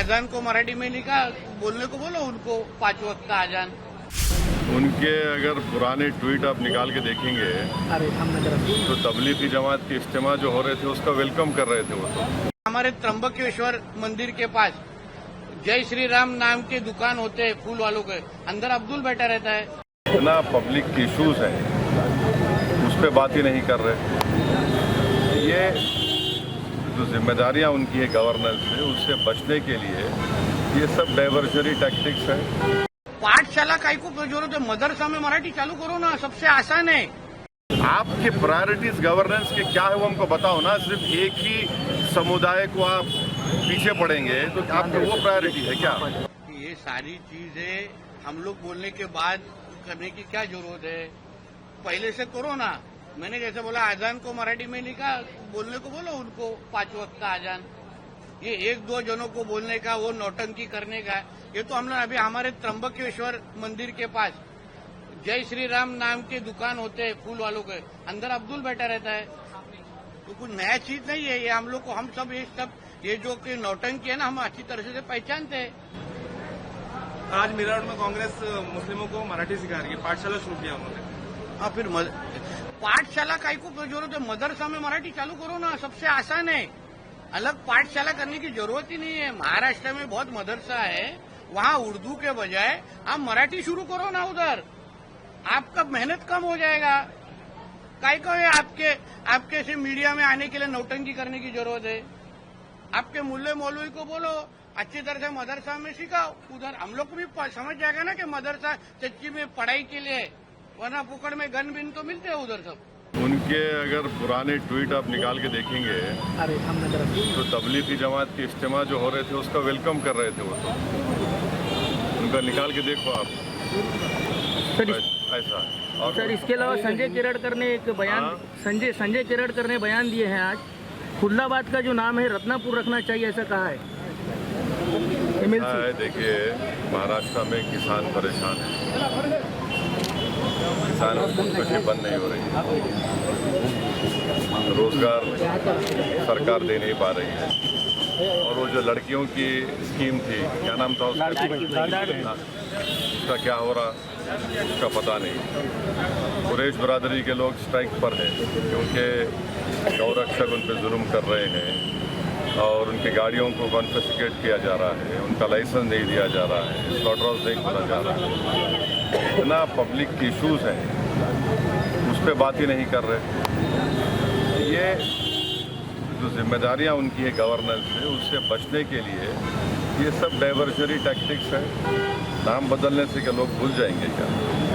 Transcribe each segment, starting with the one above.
आजान को मराठी में लिखा, बोलने को बोलो उनको 5 वक्त का आजान। उनके अगर पुराने ट्वीट आप निकाल के देखेंगे तो तबलीगी जमात के इज्तिमा जो हो रहे थे उसका वेलकम कर रहे थे वो तो। हमारे त्र्यंबकेश्वर मंदिर के पास जय श्री राम नाम के दुकान होते हैं फूल वालों के, अंदर अब्दुल बैठा रहता है। इतना पब्लिक इश्यूज हैं उस पर बात ही नहीं कर रहे। ये जो जिम्मेदारियां उनकी है गवर्नेंस से, उससे बचने के लिए ये सब डाइवर्जरी टैक्टिक्स है। पाठशाला काय को जरूरत है, मदरसा में मराठी चालू करो ना, सबसे आसान है। आपके प्रायोरिटीज गवर्नेंस के क्या है वो हमको बताओ ना। सिर्फ एक ही समुदाय को आप पीछे पड़ेंगे तो आपकी वो प्रायोरिटी है क्या? ये सारी चीजें हम लोग बोलने के बाद करने की क्या जरूरत है? पहले से करो ना। मैंने जैसे बोला आजान को मराठी में लिखा, बोलने को बोलो उनको 5 वक्त का आजान। ये 1-2 जनों को बोलने का, वो नौटंकी करने का, ये तो हम लोग अभी हमारे त्र्यंबकेश्वर मंदिर के पास जय श्री राम नाम के दुकान होते हैं फूल वालों के, अंदर अब्दुल बैठा रहता है। तो कुछ नया चीज नहीं है ये, हम लोग को, हम सब ये जो कि नौटंकी है ना, हम अच्छी तरह से पहचानते हैं। आज मेरठ में कांग्रेस मुस्लिमों को मराठी सिखा रही है, पाठशाला शुरू किया उन्होंने। हाँ, फिर पाठशाला काय को जरूरत है, मदरसा में मराठी चालू करो ना, सबसे आसान है। अलग पाठशाला करने की जरूरत ही नहीं है। महाराष्ट्र में बहुत मदरसा है, वहाँ उर्दू के बजाय आप मराठी शुरू करो ना उधर, आपका मेहनत कम हो जाएगा। काय को है आपके से मीडिया में आने के लिए नौटंकी करने की जरूरत है? आपके मुल्ले मौलवी को बोलो अच्छी तरह से मदरसा में सिखाओ, उधर हम लोग को भी समझ जाएगा ना कि मदरसा सच्ची में पढ़ाई के लिए, वरना पुकड़ में गन बिन तो मिलते हैं उधर सब। उनके अगर पुराने ट्वीट आप निकाल के देखेंगे तो तबलीगी जमात के इज्तिमा जो हो रहे थे उसका वेलकम कर रहे थे वो तो। उनका निकाल के देखो आप ऐसा। और सर इसके अलावा संजय केरड़कर ने एक बयान, संजय केरड़कर ने बयान दिए हैं आज, खुल्लाबाद का जो नाम है रत्नापुर रखना चाहिए ऐसा कहा है। देखिए महाराष्ट्र में किसान परेशान है, किसानों की खुदकुशी बंद नहीं हो रही है, रोजगार सरकार दे नहीं पा रही है, और वो जो लड़कियों की स्कीम थी, क्या नाम था उसका, उसका क्या हो रहा उसका पता नहीं। कुरैश बरादरी के लोग स्ट्राइक पर हैं क्योंकि गौरक्षक उन पर जुल्म कर रहे हैं और उनकी गाड़ियों को कॉन्फिस्केट किया जा रहा है, उनका लाइसेंस नहीं दिया जा रहा है, स्लॉटर हाउस नहीं खोला जा रहा है। इतना पब्लिक इश्यूज हैं उस पर बात ही नहीं कर रहे। ये जो जिम्मेदारियां उनकी है गवर्नेंस से, उससे बचने के लिए ये सब डाइवर्जरी टैक्टिक्स है। नाम बदलने से क्या लोग भूल जाएंगे क्या?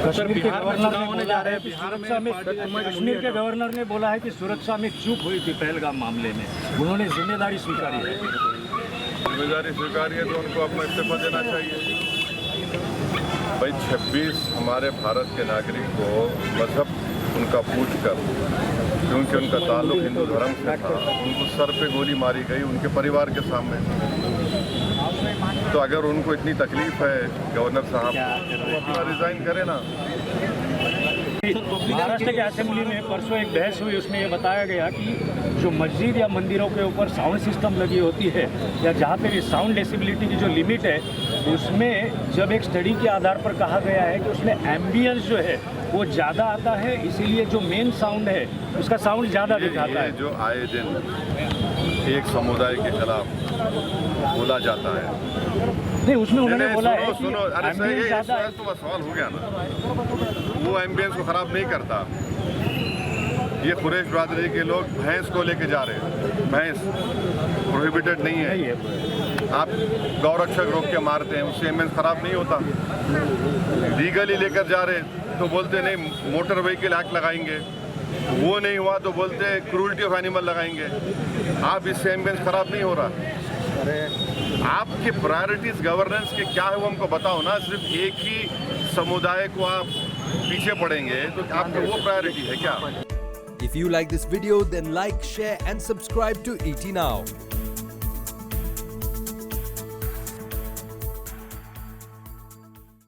कश्मीर के गवर्नर ने बोला है कि सुरक्षा में, कश्मीर के गवर्नर ने बोला है कि सुरक्षा में चूक हुई थी पहलगाम मामले में, उन्होंने जिम्मेदारी स्वीकारी है। जिम्मेदारी स्वीकारी है तो उनको अपना इस्तीफा देना चाहिए। भाई 26 हमारे भारत के नागरिक को मजहब उनका पूछ कर, क्योंकि उनका ताल्लुक हिंदू धर्म से था, उनको सर पे गोली मारी गई उनके परिवार के सामने। तो अगर उनको इतनी तकलीफ है गवर्नर साहब, तो रिजाइन करें ना। महाराष्ट्र के असेंबली में परसों एक बहस हुई, उसमें ये बताया गया कि जो मस्जिद या मंदिरों के ऊपर साउंड सिस्टम लगी होती है या जहाँ पे भी साउंड डेसिबिलिटी की जो लिमिट है, उसमें जब एक स्टडी के आधार पर कहा गया है कि उसमें एम्बियंस जो है वो ज़्यादा आता है, इसीलिए जो मेन साउंड है उसका साउंड ज़्यादा दिखाता है। जो आए दिन एक समुदाय के खिलाफ बोला जाता है, नहीं उसमें उन्होंने बोला है कि तो सवाल हो गया ना, वो एम्बियंस को खराब नहीं करता। ये कुरैश बरादरी के लोग भैंस को लेके जा रहे हैं, भैंस प्रोहिबिटेड नहीं है, आप गौरक्षक रोक के मारते हैं, उससे एम्बियंस खराब नहीं होता। लीगली लेकर जा रहे तो बोलते नहीं मोटर व्हीकल एक्ट लगाएंगे, वो नहीं हुआ तो बोलते क्रूरटी ऑफ एनिमल लगाएंगे। आप इससे एम्बियंस खराब नहीं हो रहा। आपके प्रायोरिटीज गवर्नेंस के क्या है वो हमको बताओ ना। सिर्फ एक ही समुदाय को आप पीछे पड़ेंगे तो आपकी वो प्रायोरिटी है क्या? If you like this video, then like, share and subscribe to ET Now.